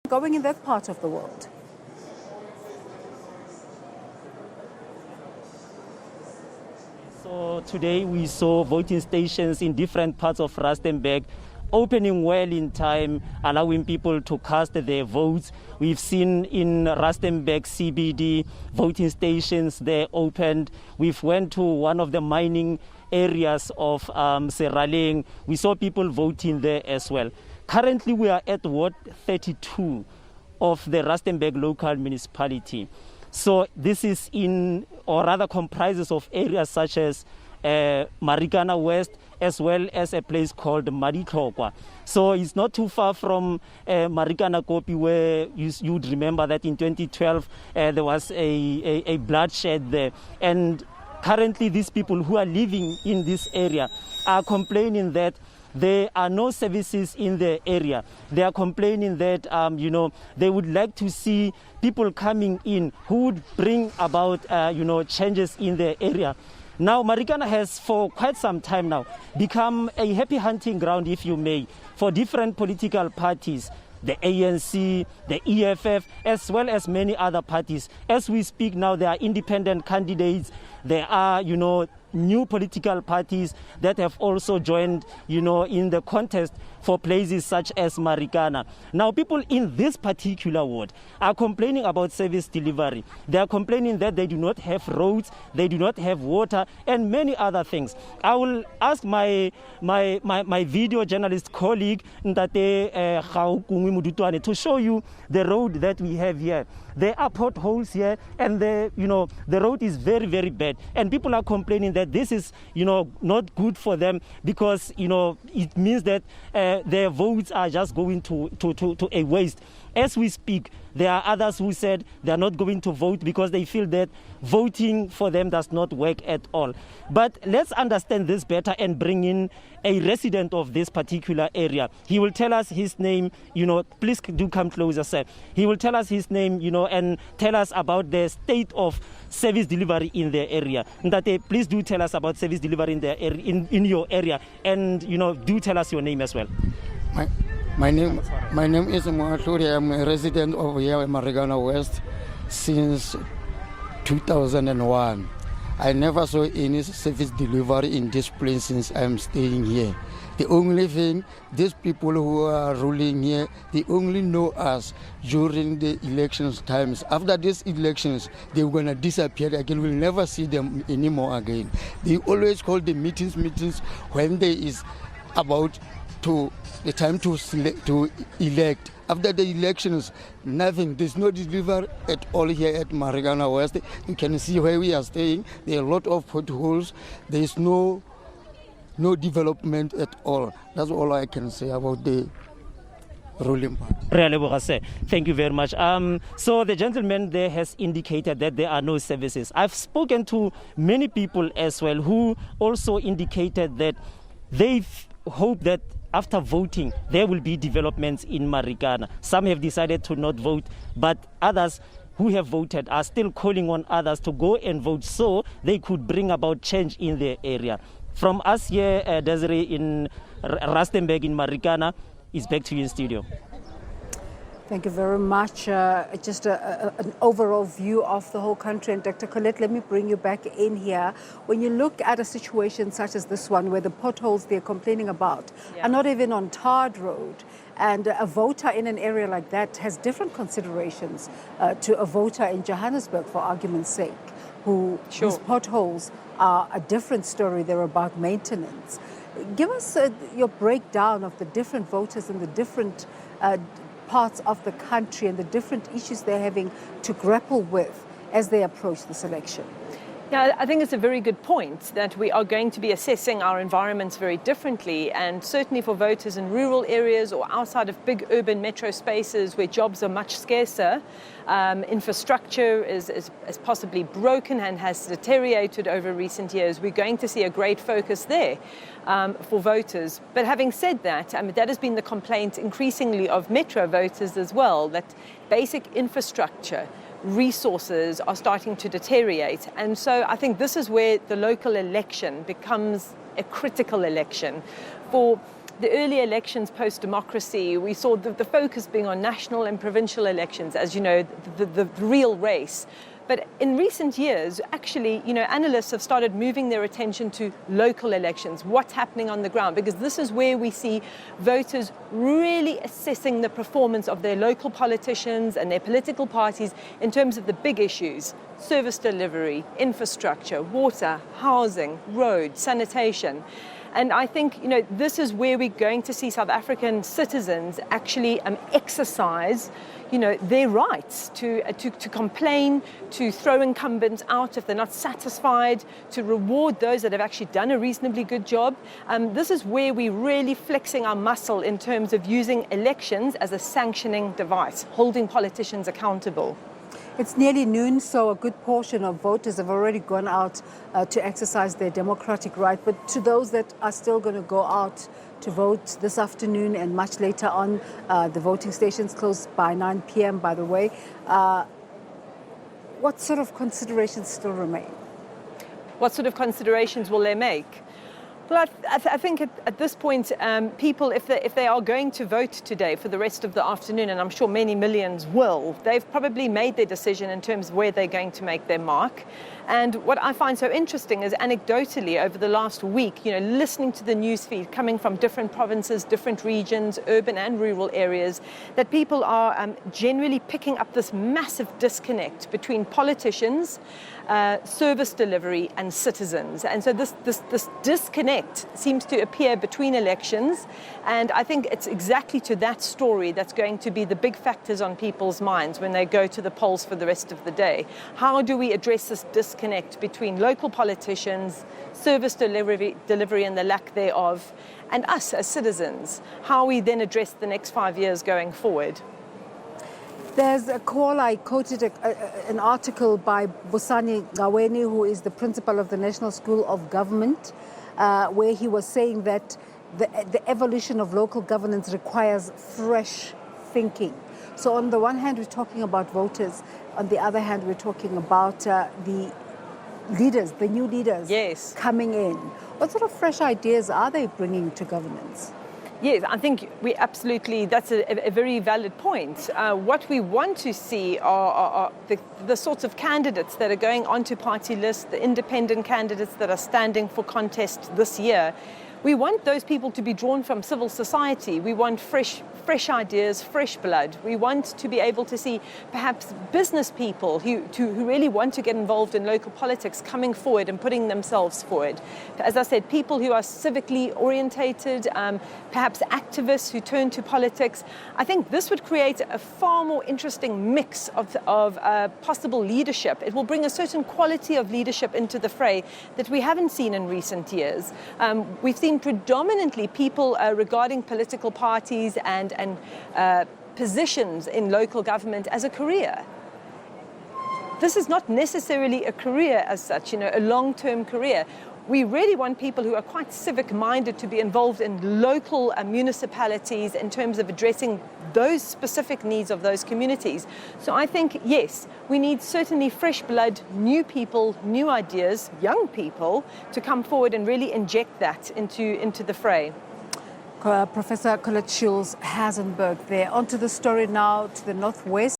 going in that part of the world? So today we saw voting stations in different parts of Rustenburg opening well in time, allowing people to cast their votes. We've seen in Rustenburg CBD voting stations there opened. We've went to one of the mining areas of Itumeleng. We saw people voting there as well. Currently we are at Ward 32 of the Rustenburg local municipality. So this is in, or rather comprises of areas such as Marikana West, as well as a place called Maditlokwa. So it's not too far from Marikana Kopi, where you'd remember that in 2012 there was a bloodshed there. And currently these people who are living in this area are complaining that there are no services in the area. They are complaining that, they would like to see people coming in who would bring about, changes in the area. Now, Marikana has for quite some time now become a happy hunting ground, if you may, for different political parties, the ANC, the EFF, as well as many other parties. As we speak now, there are independent candidates. There are, new political parties that have also joined, in the contest for places such as Marikana. Now, people in this particular ward are complaining about service delivery. They are complaining that they do not have roads, they do not have water, and many other things. I will ask my video journalist colleague, Ntate Kgajane Mudutwane, to show you the road that we have here. There are potholes here, and the road is very, very bad. And people are complaining that this is, not good for them because, it means that their votes are just going to a waste. As we speak, there are others who said they are not going to vote because they feel that voting for them does not work at all. But let's understand this better and bring in a resident of this particular area. He will tell us his name, please do come closer, sir. He will tell us his name, and tell us about the state of service delivery in their area. Ndate, please do tell us about service delivery in your area, and do tell us your name as well. My name is Muatluri. I'm a resident of here in Marikana West since 2001. I never saw any service delivery in this place since I'm staying here. The only thing, these people who are ruling here, they only know us during the elections times. After these elections, they're going to disappear again. We'll never see them anymore again. They always call the meetings when there is about the time to elect. After the elections, nothing. There's no delivery at all here at Marikana West. You can see where we are staying. There are a lot of potholes. There is no development at all. That's all I can say about the ruling party. Thank you very much. So the gentleman there has indicated that there are no services. I've spoken to many people as well who also indicated that they hope that after voting, there will be developments in Marikana. Some have decided to not vote, but others who have voted are still calling on others to go and vote so they could bring about change in their area. From us here, Desiree, in Rustenburg in Marikana, is back to you in studio. Thank you very much. Just an overall view of the whole country. And Dr. Colette, let me bring you back in here. When you look at a situation such as this one, where the potholes they're complaining about are not even on tarred road, and a voter in an area like that has different considerations to a voter in Johannesburg, for argument's sake, whose potholes are a different story. They're about maintenance. Give us your breakdown of the different voters and the different parts of the country and the different issues they're having to grapple with as they approach this election. Yeah, I think it's a very good point that we are going to be assessing our environments very differently, and certainly for voters in rural areas or outside of big urban metro spaces where jobs are much scarcer, infrastructure is possibly broken and has deteriorated over recent years. We're going to see a great focus there for voters. But having said that, that has been the complaint increasingly of metro voters as well, that basic infrastructure, resources are starting to deteriorate. And so I think this is where the local election becomes a critical election. For the early elections post-democracy, we saw the focus being on national and provincial elections, as you know, the real race. But in recent years, actually, analysts have started moving their attention to local elections, what's happening on the ground, because this is where we see voters really assessing the performance of their local politicians and their political parties in terms of the big issues: service delivery, infrastructure, water, housing, road, sanitation. And I think, this is where we're going to see South African citizens actually exercise, their rights to complain, to throw incumbents out if they're not satisfied, to reward those that have actually done a reasonably good job. This is where we're really flexing our muscle in terms of using elections as a sanctioning device, holding politicians accountable. It's nearly noon, so a good portion of voters have already gone out to exercise their democratic right. But to those that are still going to go out to vote this afternoon and much later on, the voting stations close by 9 p.m., by the way, what sort of considerations still remain? What sort of considerations will they make? Well, I think at this point, people, if they are going to vote today for the rest of the afternoon, and I'm sure many millions will, they've probably made their decision in terms of where they're going to make their mark. And what I find so interesting is, anecdotally, over the last week, listening to the newsfeed coming from different provinces, different regions, urban and rural areas, that people are generally picking up this massive disconnect between politicians, service delivery and citizens. And so this disconnect seems to appear between elections, and I think it's exactly to that story that's going to be the big factors on people's minds when they go to the polls for the rest of the day. How do we address this disconnect between local politicians, service delivery and the lack thereof, and us as citizens? How we then address the next 5 years going forward? There's a call, I quoted an article by Busani Gaweni, who is the principal of the National School of Government, where he was saying that the evolution of local governance requires fresh thinking. So on the one hand, we're talking about voters. On the other hand, we're talking about the leaders, the new leaders coming in. What sort of fresh ideas are they bringing to governance? Yes, I think that's a very valid point. What we want to see are the sorts of candidates that are going onto party lists, the independent candidates that are standing for contest this year. We want those people to be drawn from civil society. We want fresh ideas, fresh blood. We want to be able to see perhaps business people who really want to get involved in local politics coming forward and putting themselves forward. As I said, people who are civically orientated, perhaps activists who turn to politics. I think this would create a far more interesting mix of possible leadership. It will bring a certain quality of leadership into the fray that we haven't seen in recent years. We've seen predominantly people regarding political parties and positions in local government as a career. This is not necessarily a career as such, a long-term career. We really want people who are quite civic-minded to be involved in local municipalities in terms of addressing those specific needs of those communities. So I think, yes, we need certainly fresh blood, new people, new ideas, young people to come forward and really inject that into the fray. Professor Colette Shields, Hazenberg there. On to the story now to the northwest.